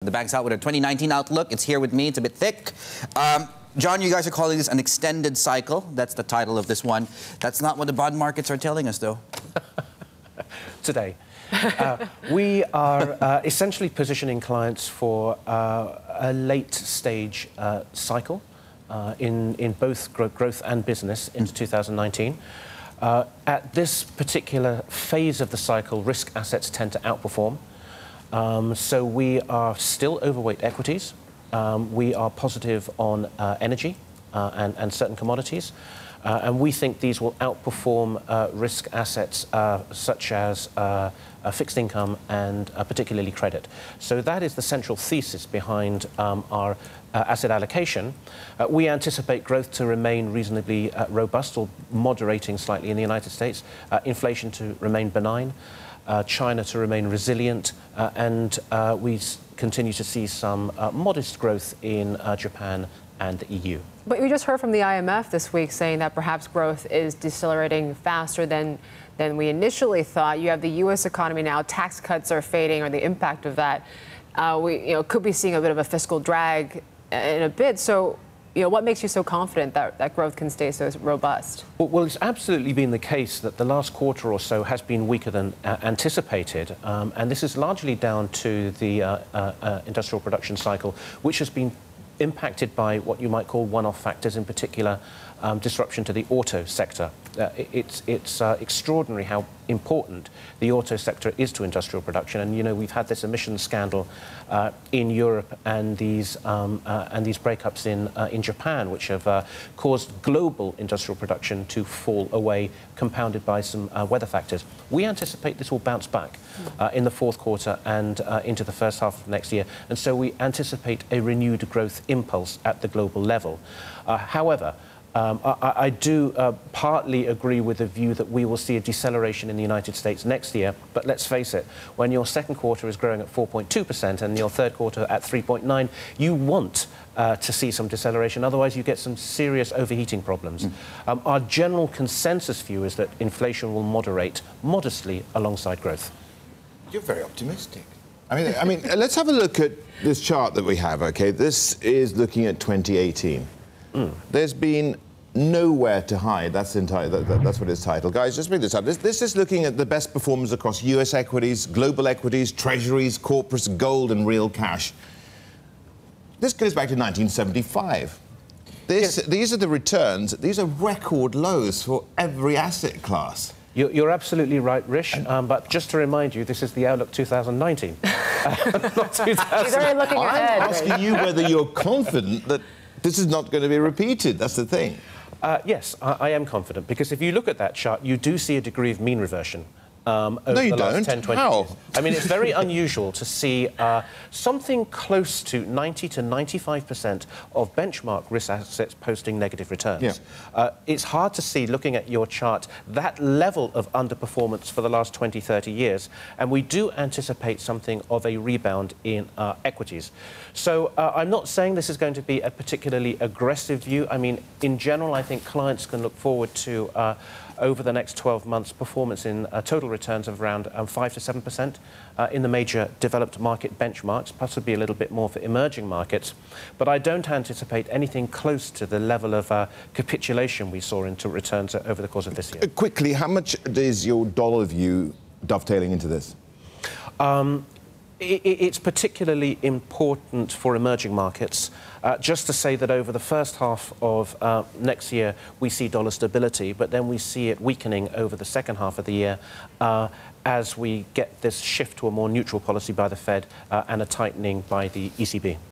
The bank's out with a 2019 outlook. It's here with me. It's a bit thick. John, you guys are calling this an extended cycle. That's the title of this one. That's not what the bond markets are telling us, though. Today. We are essentially positioning clients for a late-stage cycle in both growth and business into 2019. At this particular phase of the cycle, risk assets tend to outperform. So we are still overweight equities. We are positive on energy and certain commodities. And we think these will outperform risk assets such as fixed income and particularly credit. So that is the central thesis behind our asset allocation. We anticipate growth to remain reasonably robust or moderating slightly in the United States, inflation to remain benign, China to remain resilient, and we continue to see some modest growth in Japan and the EU. But we just heard from the IMF this week saying that perhaps growth is decelerating faster than we initially thought. You have the U.S. economy now, tax cuts are fading, or the impact of that. We could be seeing a bit of a fiscal drag in a bit. So, what makes you so confident that growth can stay so robust? Well, it's absolutely been the case that the last quarter or so has been weaker than anticipated. And this is largely down to the industrial production cycle, which has been impacted by what you might call one-off factors, in particular disruption to the auto sector. It's extraordinary how important the auto sector is to industrial production, and we've had this emissions scandal in Europe and these breakups in Japan, which have caused global industrial production to fall away, compounded by some weather factors. We anticipate this will bounce back in the fourth quarter and into the first half of next year, and so we anticipate a renewed growth impulse at the global level. However, I do partly agree with the view that we will see a deceleration in the United States next year, but let's face it, when your second quarter is growing at 4.2% and your third quarter at 3.9%, you want to see some deceleration, otherwise you get some serious overheating problems. Our general consensus view is that inflation will moderate modestly alongside growth. You're very optimistic. I mean, let's have a look at this chart that we have, okay? This is looking at 2018. There's been nowhere to hide. That's what it's titled. Guys, just bring this up. This is looking at the best performers across US equities, global equities, treasuries, corporates, gold and real cash. This goes back to 1975. These are the returns. These are record lows for every asset class. You're absolutely right, Rish. But just to remind you, this is the Outlook 2019. Not 2000. He's already looking ahead. I'm asking you whether you're confident that this is not going to be repeated. That's the thing. Yes, I am confident, because if you look at that chart, you do see a degree of mean reversion over the last 10, 20 years. I mean, it's very unusual to see something close to 90 to 95% of benchmark risk assets posting negative returns. Yeah. It's hard to see, looking at your chart, that level of underperformance for the last 20, 30 years, and we do anticipate something of a rebound in equities. So I'm not saying this is going to be a particularly aggressive view. I mean, in general, I think clients can look forward to over the next 12 months, performance in total returns of around 5 to 7% in the major developed market benchmarks, possibly a little bit more for emerging markets. But I don't anticipate anything close to the level of capitulation we saw into returns over the course of this year. Quickly, how much is your dollar view dovetailing into this? It's particularly important for emerging markets. Just to say that over the first half of next year, we see dollar stability, but then we see it weakening over the second half of the year as we get this shift to a more neutral policy by the Fed and a tightening by the ECB.